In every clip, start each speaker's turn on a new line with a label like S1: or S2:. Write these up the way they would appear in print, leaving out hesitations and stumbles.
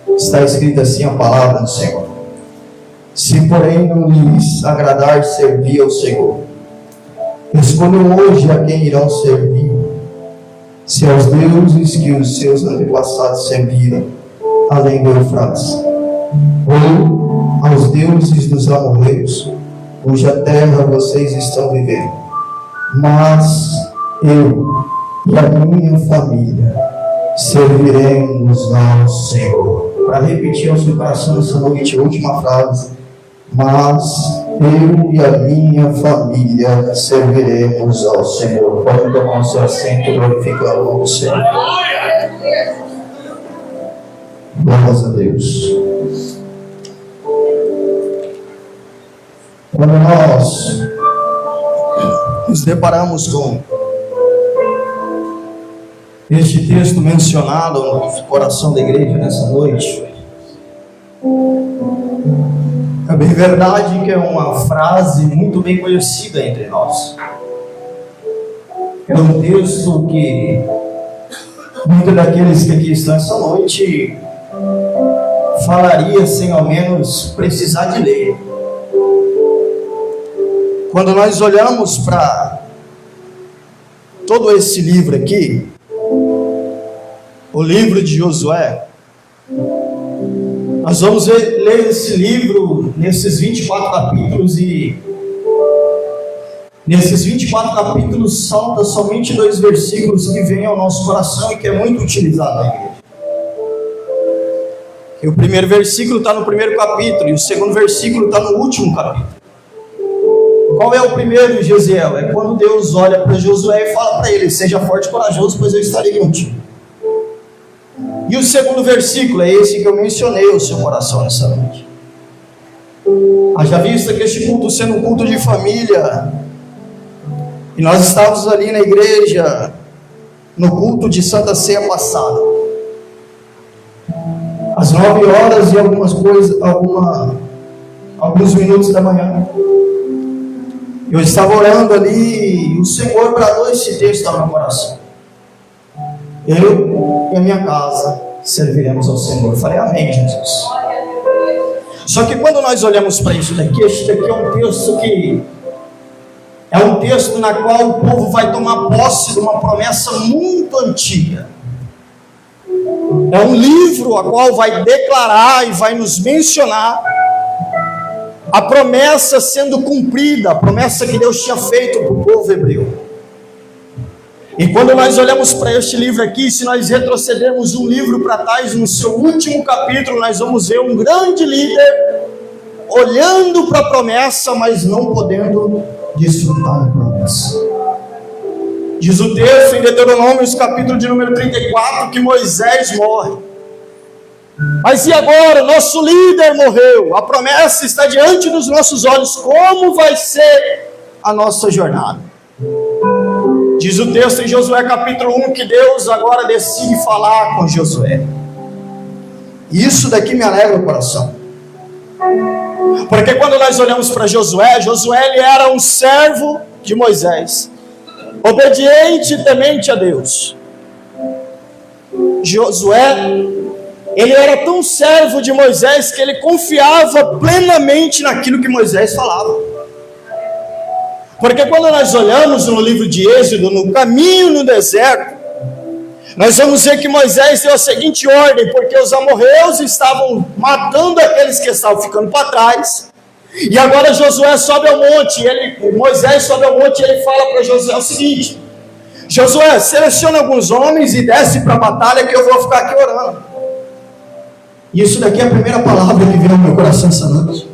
S1: Está escrita assim a palavra do Senhor: se porém não lhes agradar servir ao Senhor, escolham hoje a quem irão servir, se aos deuses que os seus antepassados serviram, além do Eufrates, ou aos deuses dos amorreus, cuja terra vocês estão vivendo. Mas eu e a minha família serviremos ao Senhor. Para repetir ao seu coração essa noite, a última frase: mas eu e a minha família serviremos ao Senhor. Pode tomar o seu assento, glorificando o nome do Senhor. Glórias a Deus. Quando nós nos deparamos com este texto mencionado no coração da igreja nessa noite, é bem verdade que é uma frase muito bem conhecida entre nós. É um texto que muitos daqueles que aqui estão essa noite falaria sem ao menos precisar de ler. Quando nós olhamos para todo esse livro aqui, o livro de Josué, nós vamos ler esse livro nesses 24 capítulos, e nesses 24 capítulos salta somente 2 versículos que vêm ao nosso coração e que é muito utilizado na igreja. E o primeiro versículo está no primeiro capítulo e o segundo versículo está no último capítulo. Qual é o primeiro, Gesiel? É quando Deus olha para Josué e fala para ele: seja forte e corajoso, pois eu estarei contigo. E o segundo versículo é esse que eu mencionei ao seu coração nessa noite. Haja vista que este culto sendo um culto de família, e nós estávamos ali na igreja no culto de Santa Ceia passada, às 9 horas e alguns minutos da manhã. Eu estava orando ali e o Senhor bradou esse texto ao meu coração: eu e a minha casa serviremos ao Senhor. Eu falei: amém, Jesus. Só que quando nós olhamos para isso daqui, este daqui é um texto na qual o povo vai tomar posse de uma promessa muito antiga. É um livro a qual vai declarar e vai nos mencionar a promessa sendo cumprida, a promessa que Deus tinha feito para o povo hebreu. E quando nós olhamos para este livro aqui, se nós retrocedermos um livro para trás, no seu último capítulo, nós vamos ver um grande líder olhando para a promessa, mas não podendo desfrutar da promessa. Diz o texto em Deuteronômio, capítulo de número 34, que Moisés morre. Mas e agora? Nosso líder morreu, a promessa está diante dos nossos olhos. Como vai ser a nossa jornada? Diz o texto em Josué capítulo 1 que Deus agora decide falar com Josué. E isso daqui me alegra o coração. Porque quando nós olhamos para Josué, ele era um servo de Moisés, obediente e temente a Deus. Josué, ele era tão servo de Moisés que ele confiava plenamente naquilo que Moisés falava. Porque quando nós olhamos no livro de Êxodo, no caminho no deserto, nós vamos ver que Moisés deu a seguinte ordem: porque os amorreus estavam matando aqueles que estavam ficando para trás, e agora Josué sobe ao monte, Moisés sobe ao monte e ele fala para Josué o seguinte: Josué, seleciona alguns homens e desce para a batalha que eu vou ficar aqui orando. E isso daqui é a primeira palavra que veio ao meu coração essa noite.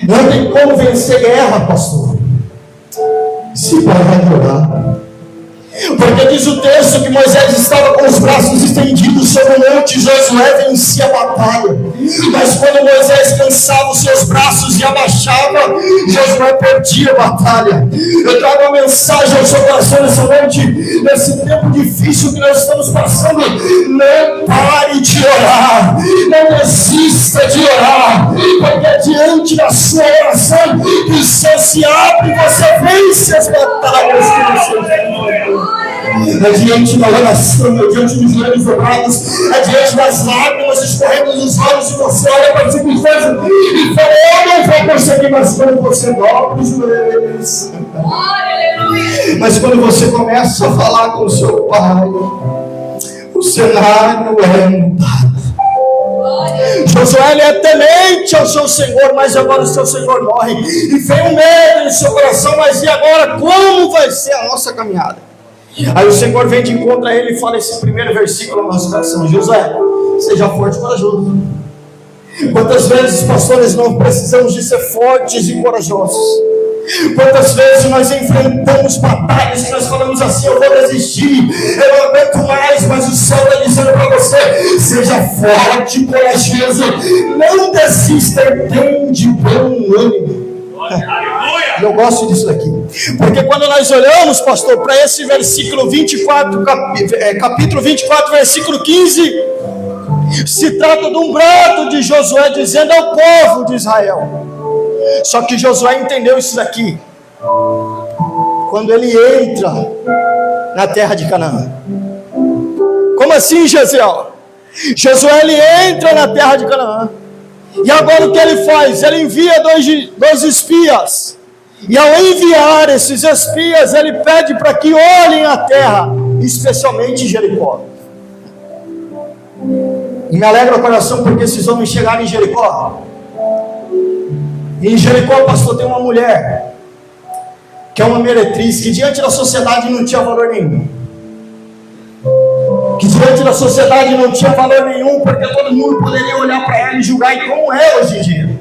S1: Não tem como vencer guerra, pastor, se parar de orar. Porque diz o texto que Moisés estava com os braços estendidos sobre o monte, Josué vencia a batalha. Mas quando Moisés cansava os seus braços e abaixava, Josué perdia a batalha. Eu trago uma mensagem ao seu coração nessa noite, nesse tempo difícil que nós estamos passando: não pare de orar, não desista de orar, porque diante da sua oração que o céu se abre e você vence as batalhas que você tem. é diante da oração, é diante dos joelhos dobrados, é diante das lágrimas escorrendo dos olhos, e você olha para si e fala, eu não vou conseguir, mas quando você dobra os joelhos, mas quando você começa a falar com o seu Pai, o cenário é mudado. Josué é temente ao seu Senhor, mas agora o seu Senhor morre, e vem um medo no seu coração, mas e agora, como vai ser a nossa caminhada? Aí o Senhor vem de encontro a ele e fala esse primeiro versículo na nossa coração: Josué, seja forte e corajoso. Quantas vezes, pastores, não precisamos de ser fortes e corajosos? Quantas vezes nós enfrentamos batalhas que nós falamos assim, eu vou desistir, eu não aguento mais, mas o céu está dizendo para você, seja forte e corajoso, não desista, entende bom ânimo. Eu gosto disso daqui, porque quando nós olhamos, pastor, para esse versículo 24, capítulo 24, versículo 15, se trata de um brado de Josué dizendo ao povo de Israel. Só que Josué entendeu isso daqui quando ele entra na terra de Canaã. Como assim, Gesiel? Josué, ele entra na terra de Canaã, e agora o que ele faz? Ele envia dois espias, e ao enviar esses espias, ele pede para que olhem a terra, especialmente Jericó. E me alegra o coração porque esses homens chegaram em Jericó. E em Jericó, pastor, tem uma mulher que é uma meretriz, que diante da sociedade não tinha valor nenhum. Que diante da sociedade não tinha valor nenhum, porque todo mundo poderia olhar para ela e julgar, e como é hoje em dia.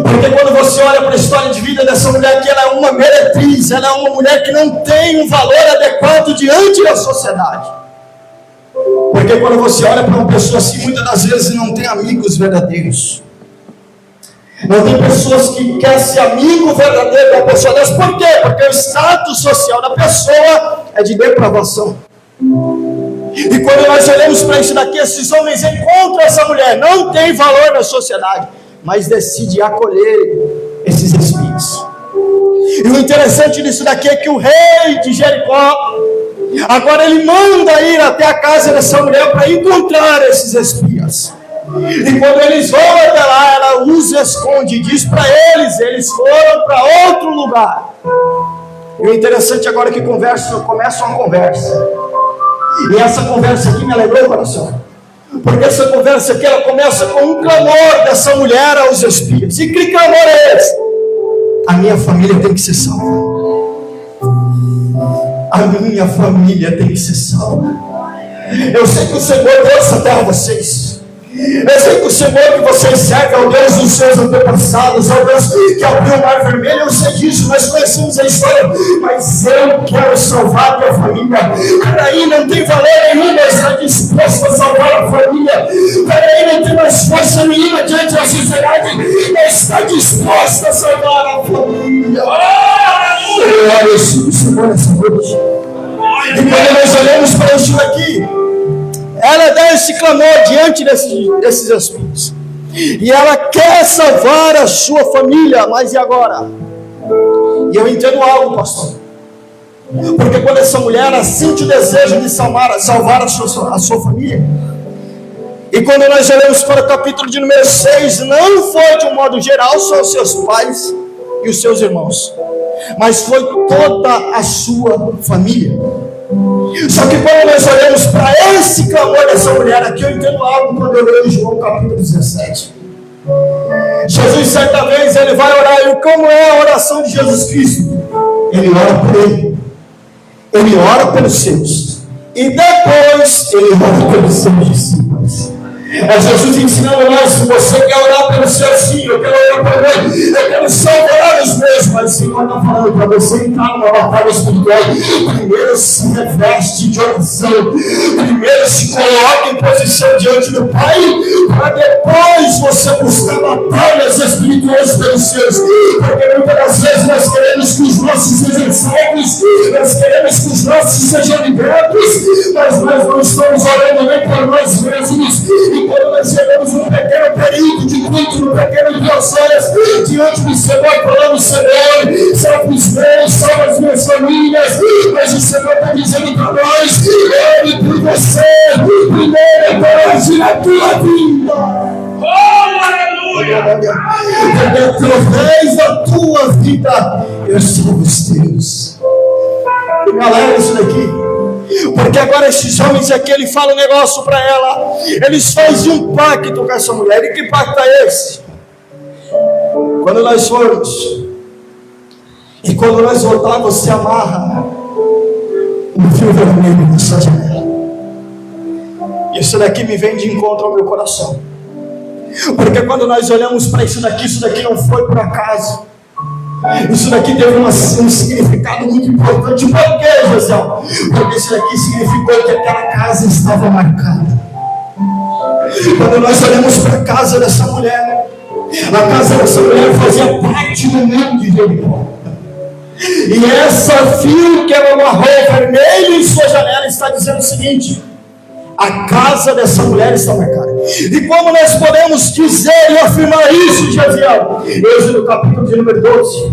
S1: Porque quando você olha para a história de vida dessa mulher, que ela é uma meretriz, ela é uma mulher que não tem um valor adequado diante da sociedade. Porque quando você olha para uma pessoa assim, muitas das vezes não tem amigos verdadeiros. Não tem pessoas que querem ser amigo verdadeiro da pessoa dessa. Por quê? Porque o status social da pessoa é de depravação. E quando nós olhamos para isso daqui, esses homens encontram essa mulher, não tem valor na sociedade, mas decide acolher esses espias. E o interessante disso daqui é que o rei de Jericó, agora ele manda ir até a casa dessa mulher para encontrar esses espias. E quando eles vão até lá, ela os esconde e diz para eles foram para outro lugar. E o interessante agora é que começa uma conversa. E essa conversa aqui me alegrou o coração. Porque essa conversa aqui, ela começa com um clamor dessa mulher aos espias. E que clamor é esse? A minha família tem que ser salva. A minha família tem que ser salva. Eu sei que o Senhor deu essa terra a vocês. Eu sei que o Senhor que vocês servem é o Deus dos seus antepassados, é o Deus que abriu o mar vermelho. Eu sei disso, nós conhecemos a história, mas eu quero salvar a minha família. Peraí, não tem valor nenhum, mas está disposto a salvar a família. Peraí, não tem mais força nenhuma diante da sociedade, mas está disposto a salvar a família. Eu oro o Senhor nessa noite. E quando nós olhamos para isso aqui, ela dá esse clamor diante desses espíritos. E ela quer salvar a sua família, mas e agora? E eu entendo algo, pastor. Porque quando essa mulher sente o desejo de salvar a sua família, e quando nós olhamos para o capítulo de número 6, não foi de um modo geral só os seus pais e os seus irmãos, mas foi toda a sua família. Só que quando nós olhamos para esse clamor dessa mulher aqui, eu entendo algo quando eu leio João capítulo 17. Jesus, certa vez, ele vai orar, e como é a oração de Jesus Cristo? Ele ora por ele, ele ora pelos seus, e depois ele ora pelos seus discípulos. É Jesus ensinando nós: se você quer orar pelo seu sim, eu quero orar por mim, eu quero salvar os meus, mas o Senhor está falando para você entrar numa batalha espiritual. Primeiro se reveste de oração, primeiro se coloca em posição diante do Pai, para depois você buscar batalhas espirituais pelos seus. Porque muitas das vezes nós queremos que os nossos sejam salvos, nós queremos que os nossos sejam libertos, mas nós não estamos orando nem por nós mesmos. E quando nós chegamos num pequeno período de culto, no pequeno de orações, diante do Senhor, falando: Senhor, salve os meus, salve as minhas famílias. Mas o Senhor está dizendo para nós: ele por você, primeiro hoje na tua vida.
S2: Oh, aleluia!
S1: Porque através da tua vida eu sou os teus. E galera, isso daqui. Porque agora esses homens aqui, ele fala um negócio para ela. Eles fazem um pacto com essa mulher. E que pacto é esse? Quando nós formos e quando nós voltarmos, você amarra um fio vermelho na sua janela. Isso daqui me vem de encontro ao meu coração. Porque quando nós olhamos para isso daqui não foi por acaso. Isso daqui teve um significado muito importante. Por quê, José? Porque isso daqui significou que aquela casa estava marcada. Quando nós olhamos para a casa dessa mulher, a casa dessa mulher fazia parte do mundo de Jericó. E essa fio que ela amarrou vermelho em sua janela está dizendo o seguinte: a casa dessa mulher está marcada. E como nós podemos dizer e afirmar isso, Josiel? Êxodo capítulo de número 12.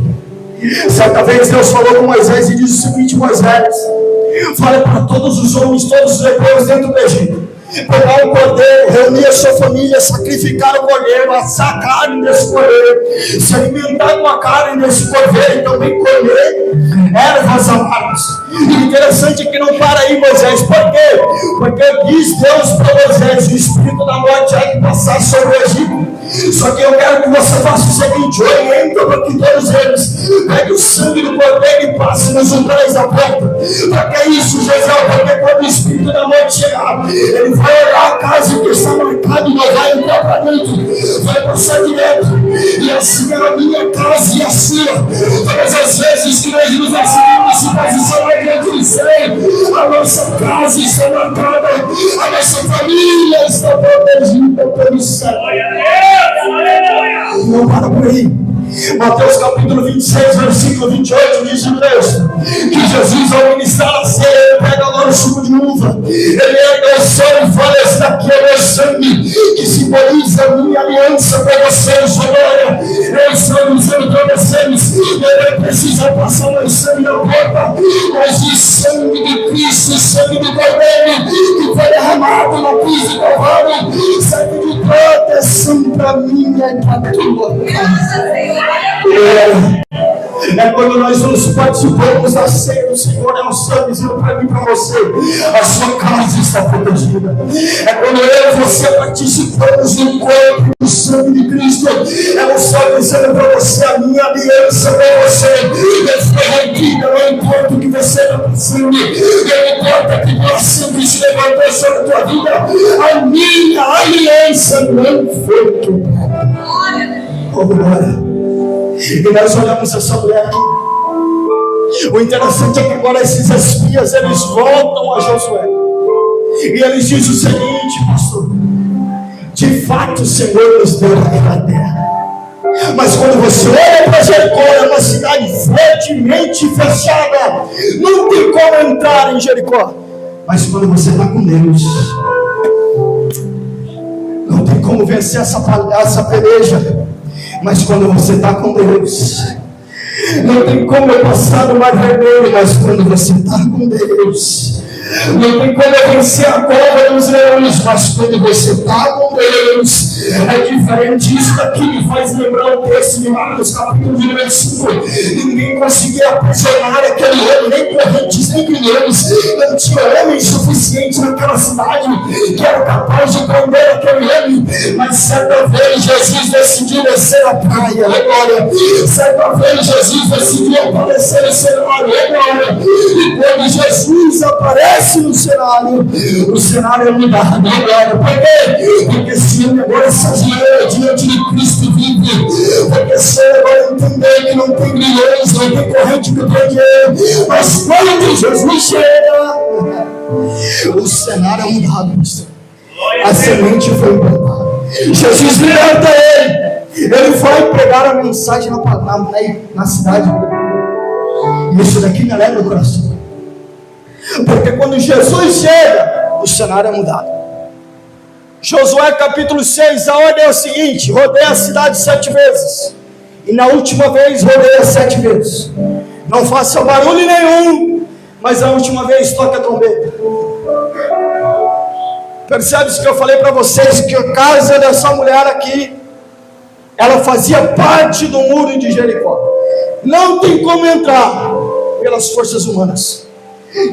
S1: Certa vez Deus falou com Moisés e disse o seguinte: Moisés, fala para todos os homens, todos os hebreus dentro do Egito, pegar o cordeiro, reunir a sua família, sacrificar o cordeiro, assar a carne desse cordeiro, se alimentar com a carne desse cordeiro e também comer ervas amargas. E o interessante é que não para aí, Moisés. Por quê? Porque diz Deus para Moisés: o espírito da morte há de passar sobre o Egito. Só que eu quero que você faça o seguinte: orienta para que todos eles pegue o sangue do cordeiro e passe nos umbrais da porta. Para que isso, José? Porque quando o espírito da morte chegar, ele vai olhar a casa que está marcada e não vai entrar para dentro, vai passar direto. E assim é a minha casa e a sua. Todas as vezes que nós nos assinamos se posicionar diante do céu, a nossa casa está marcada, a nossa família está protegida pelo céu. Não para por aí. Mateus capítulo 26, versículo 28 diz o texto que Jesus, ao ministrar a ceia, ele pega agora o suco de uva, ele ergue o céu e fala: esse daqui é o meu sangue, que simboliza a minha aliança com vocês. Agora eu estou dizendo para vocês: eu não preciso passar mais sangue na porta, mas o sangue de Cristo, o sangue do Cordeiro que foi derramado na cruz do Calvário, serve de proteção para mim e para a tua casa. É quando nós nos participamos da ceia do Senhor, é um sangue dizendo para mim e para você: a sua casa está protegida. É quando eu e você participamos do corpo e do sangue de Cristo, é um sangue dizendo para você: a minha aliança com você foi rompida. Não importa o que você está passando, não importa que Deus sempre se levantou sobre a tua vida, a minha aliança não foi quebrada. Glória. E nós olhamos essa mulher aqui. O interessante é que agora esses espias, eles voltam a Josué e eles dizem o seguinte: pastor, de fato o Senhor nos deu aquela terra, mas quando você olha para Jericó, é uma cidade fortemente fechada, não tem como entrar em Jericó. Mas quando você está com Deus, não tem como vencer essa peleja. Mas quando você está com Deus, não tem como eu passar no mar vermelho. Mas quando você está com Deus, não tem como eu vencer a cova dos leões. Mas quando você está com Deus, é diferente. Isso daqui me faz lembrar o texto de Marcos capítulo de número 5. Ninguém conseguia aprisionar aquele homem, nem correntes, nem grilhões. Não tinha homem suficiente naquela cidade que era capaz de prender aquele homem. Mas certa vez Jesus decidiu descer a praia. Agora, certa vez Jesus decidiu aparecer no cenário. Agora, e quando Jesus aparece no cenário, o cenário é mudado. Agora, por quê? Porque se ele agora se ajoelha diante de Cristo vive, porque se ele agora entender que não tem grilhões, não tem corrente que prende ele, mas quando Jesus chega, o cenário é mudado. A semente foi implantada. Jesus liberta ele. Ele vai pregar a mensagem na cidade. E isso daqui me leva no coração. Porque quando Jesus chega, o cenário é mudado. Josué capítulo 6, a ordem é o seguinte: rodeia a cidade 7 vezes, e na última vez rodeia 7 vezes. Não faça barulho nenhum, mas a última vez toque a trombeta. Percebe isso que eu falei para vocês, que a casa dessa mulher aqui, ela fazia parte do muro de Jericó. Não tem como entrar pelas forças humanas.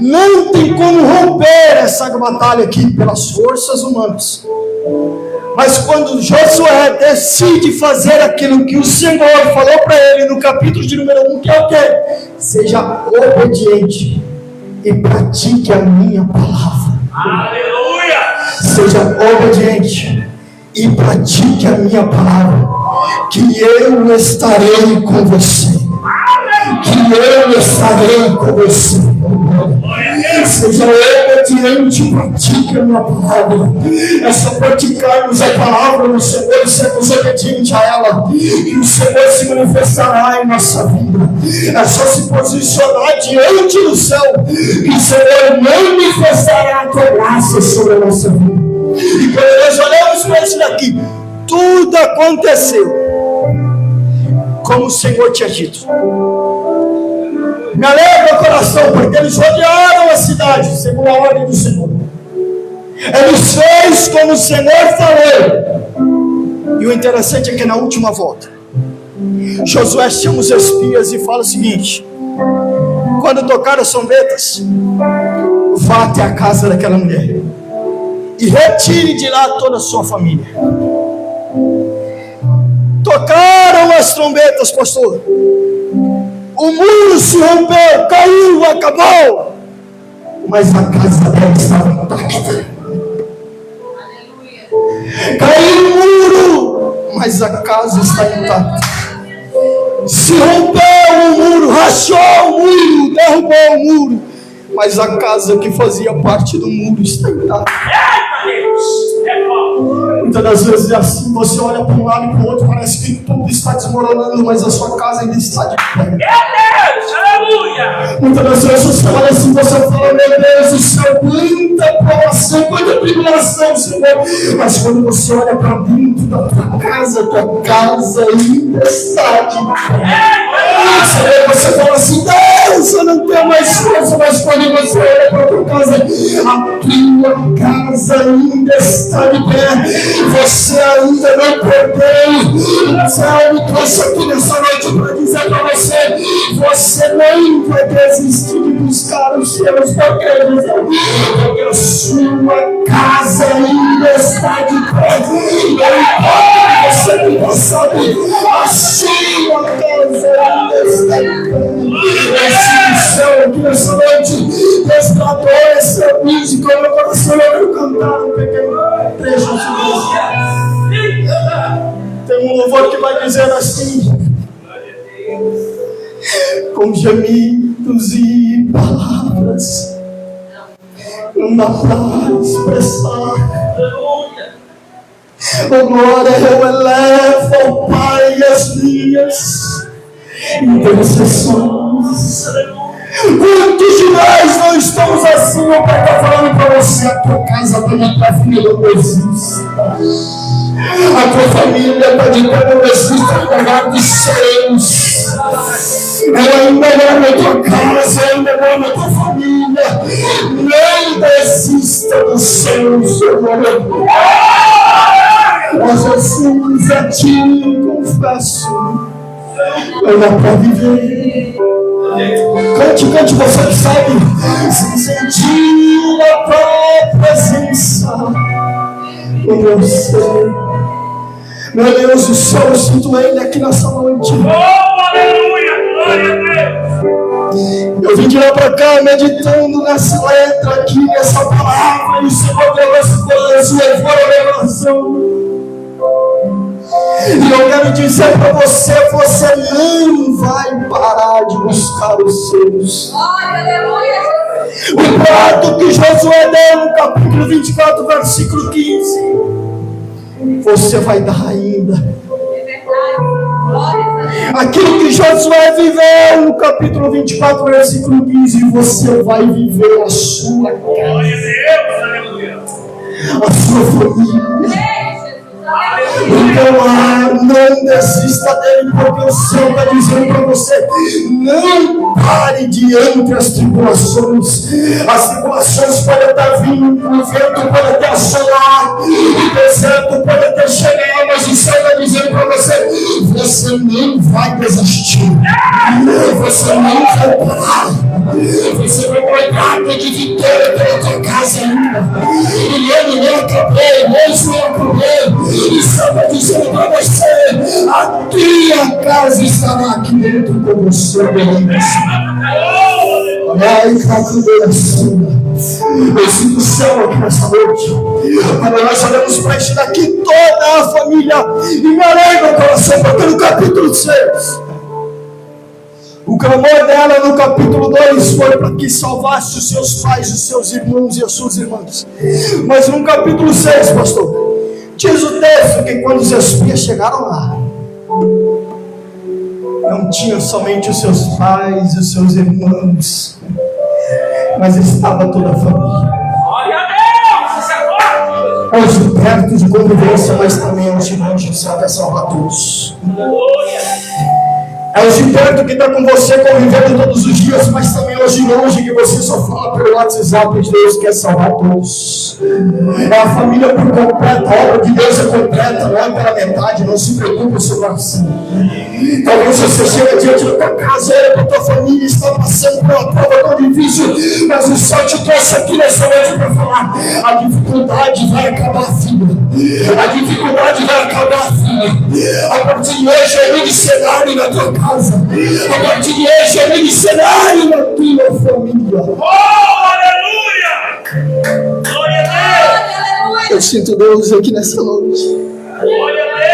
S1: Não tem como romper essa batalha aqui pelas forças humanas. Mas quando Josué decide fazer aquilo que o Senhor falou para ele no capítulo de número 1, que é o quê? Seja obediente e pratique a minha palavra.
S2: Aleluia!
S1: Seja obediente e pratique a minha palavra, que eu estarei com você. Que eu estarei com você. Seja obediente e pratique a minha palavra. É só praticarmos a palavra do Senhor e sermos obedientes a ela, que o Senhor se manifestará em nossa vida. É só se posicionar diante do céu, que o Senhor manifestará a tua graça sobre a nossa vida. E quando nós olhamos para isso daqui, tudo aconteceu como o Senhor tinha dito. Me alegra o coração, porque eles rodearam a cidade, segundo a ordem do Senhor. Eles fez como o Senhor falou. E o interessante é que na última volta, Josué chama os espias e fala o seguinte: quando tocar as trombetas, vá até a casa daquela mulher e retire de lá toda a sua família. Tocaram as trombetas, pastor. O muro se rompeu, caiu, acabou. Mas a casa dela estava intacta. Caiu o muro, mas a casa está intacta. Se rompeu o muro, rachou o muro, derrubou o muro, mas a casa que fazia parte do muro está intacta. Muitas das vezes é assim, você olha para um lado e para o outro, parece que tudo está desmoronando, mas a sua casa ainda está de pé. Muitas das vezes você olha assim, você fala: meu Deus do céu, quanta provação, quanta tribulação, Senhor. Mas quando você olha para dentro da tua casa ainda está de pé. Você fala assim: Deus, eu não tenho mais força. Mas quando você olha para a tua casa, a tua casa ainda está de pé. Você ainda não perdeu. O céu me trouxe aqui nessa noite para dizer para você: você não vai desistir de buscar os seus poderes, porque a sua casa ainda está de pé. E você tem passado, a sua casa ainda está de pé. Esse céu aqui nessa noite, Deus tratou essa música no meu coração. Eu vou cantar um pequeno trecho assim. Tem um louvor que vai dizer assim: com gemidos e palavras não dá para expressar. Oh glória, eu elevo ao Pai as minhas intercessões. Quantos de nós não estamos assim? O Pai está falando para você: a tua casa está de pé, filho, não existe. A tua família está de pé, não existe. Apesar dos seus, ela ainda ama a tua casa, ainda ama a tua família. Não desista dos seus, Senhor. Mas Jesus, a ti confesso, não dá para viver. Cante, você que sabe, sem sentir a tua presença no meu ser. Meu Deus do céu, eu sinto Ele aqui nessa noite.
S2: Oh, aleluia, glória a Deus.
S1: Eu vim de lá para cá meditando nessa letra aqui, nessa palavra, e o Senhor deu esse coração, levou a revelação. E eu quero dizer para você: você não vai parar de buscar os seus. O prato que Josué deu no capítulo 24, versículo 15, você vai dar ainda. Aquilo que Josué viveu no capítulo 24, versículo 15, você vai viver a sua casa. a sua família. Então, não desista dele, porque o céu está dizendo para você: não pare diante das tribulações. As tribulações podem estar vindo, o vento pode até assolar, o deserto pode até chegar, mas o céu está dizendo para você: você não vai desistir, você não vai parar. Você vai pegar de vitória pela tua casa ainda. E ele não acabou, Deus não acabou. E só vai dizer para você: a tua casa estará aqui dentro com você. Ai, cacudeira sua. Eu sinto o céu aqui nessa noite. Quando nós olhamos para isso daqui, toda a família, e me alegra o coração, porque no capítulo 6. O clamor dela no capítulo 2 foi para que salvasse os seus pais, os seus irmãos e as suas irmãs. Mas no capítulo 6, pastor, diz o texto que quando os espias chegaram lá, não tinham somente os seus pais e os seus irmãos, mas estava toda a família.
S2: Glória a Deus!
S1: Aos de perto de convivência, mas também aos de longe, que será salvar todos. É os de perto que está com você convivendo todos os dias, mas também os de longe que você só fala pelo WhatsApp de Deus quer salvar todos. É a família por completo, a obra de Deus é completa, não é pela metade, não se preocupe, seu coração. Talvez você chega diante da tua casa, olha para a tua família, está passando por uma prova tão difícil, mas o Senhor te trouxe aqui nessa noite para falar: a dificuldade vai acabar, filha. A dificuldade vai acabar, filha. A partir de hoje é um cenário na tua casa. A partir de hoje é um cenário na tua família.
S2: Oh, aleluia! Glória a Deus!
S1: Eu sinto Deus aqui nessa noite.
S2: Glória a Deus!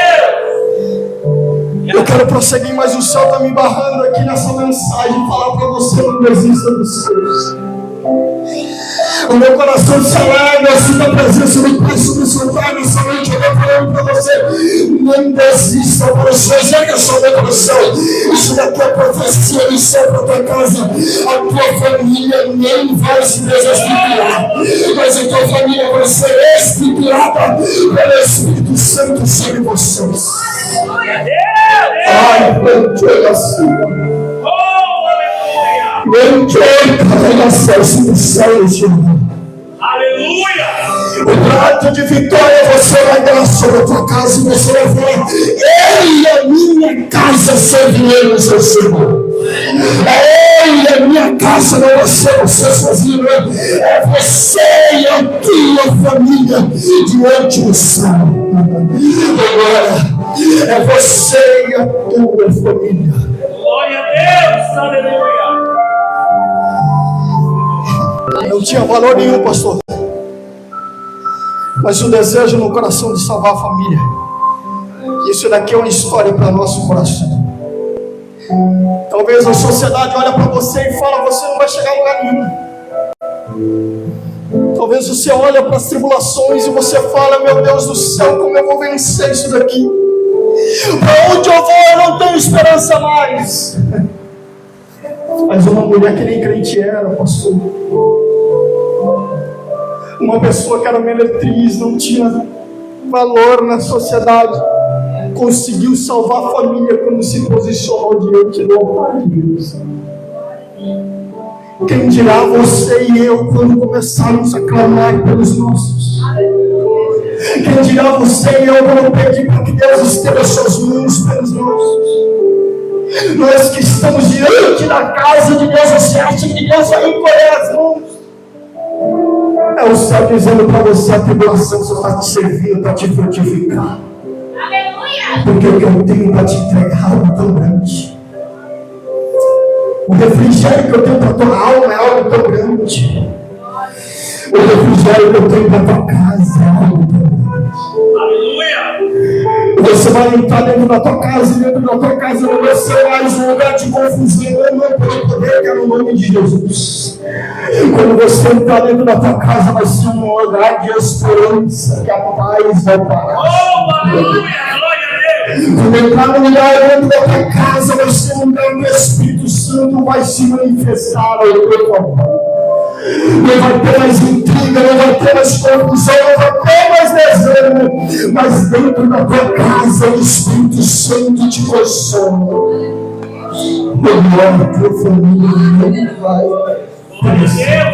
S1: Eu quero prosseguir, mas o céu está me barrando aqui nessa mensagem. Falar para você: não desista dos seus. O meu coração se alegra assim da presença do Pai sobre o seu Pai nessa noite. Eu estou falando para você: não desista, coração. Erga só meu coração. Isso daqui é profecia do céu para a tua casa. A tua família não vai se desestruturar, mas a tua família vai ser estruturada pelo Espírito Santo sobre vocês. Ai, meu assim. Não acesso do céu, Senhor.
S2: Aleluia!
S1: O prato de vitória você vai dar sobre a tua casa e você vai falar: eu e a minha casa serviremos ao Senhor. Eu e a minha casa não vai ser você sozinho, não. É você e a tua família diante do céu. Agora, é você e a tua família.
S2: Glória a Deus! Aleluia!
S1: Não tinha valor nenhum, pastor, mas o desejo no coração de salvar a família. Isso daqui é uma história para nosso coração. Talvez a sociedade olhe para você e fala: você não vai chegar a lugar nenhum. Talvez você olhe para as tribulações e você fala: meu Deus do céu, como eu vou vencer isso daqui? Para onde eu vou? Eu não tenho esperança mais. Mas uma mulher que nem crente era, pastor, uma pessoa que era meretriz, não tinha valor na sociedade, conseguiu salvar a família quando se posicionou diante do altar de Deus. Quem dirá você e eu quando começarmos a clamar pelos nossos? Quem dirá você e eu quando pedir para que Deus estenda suas mãos pelos nossos? Nós que estamos diante da casa de Deus, você acha que Deus vai encolher as mãos? É o céu dizendo para você: a tribulação só está te servindo para te frutificar. Aleluia! Porque o que eu tenho para te entregar é algo tão grande. O refrigério que eu tenho para a tua alma é algo tão grande. O refrigério que eu tenho para a tua casa é algo tão grande.
S2: Aleluia!
S1: Você vai entrar dentro da tua casa, e dentro da tua casa não vai ser mais um lugar de confusão, não pelo poder que é no nome de Jesus. Quando você entrar dentro da tua casa, vai ser um lugar de esperança, que a paz vai parar.
S2: Oh, aleluia! Glória a Deus!
S1: Quando entrar no lugar dentro da tua casa, vai ser um lugar que o Espírito Santo vai se manifestar ao teu favor.
S3: não vai ter mais intriga, não vai ter mais confusão, não vai ter mais desânimo, mas dentro da tua casa o Espírito Santo te consola. Melhor tua família, meu Pai.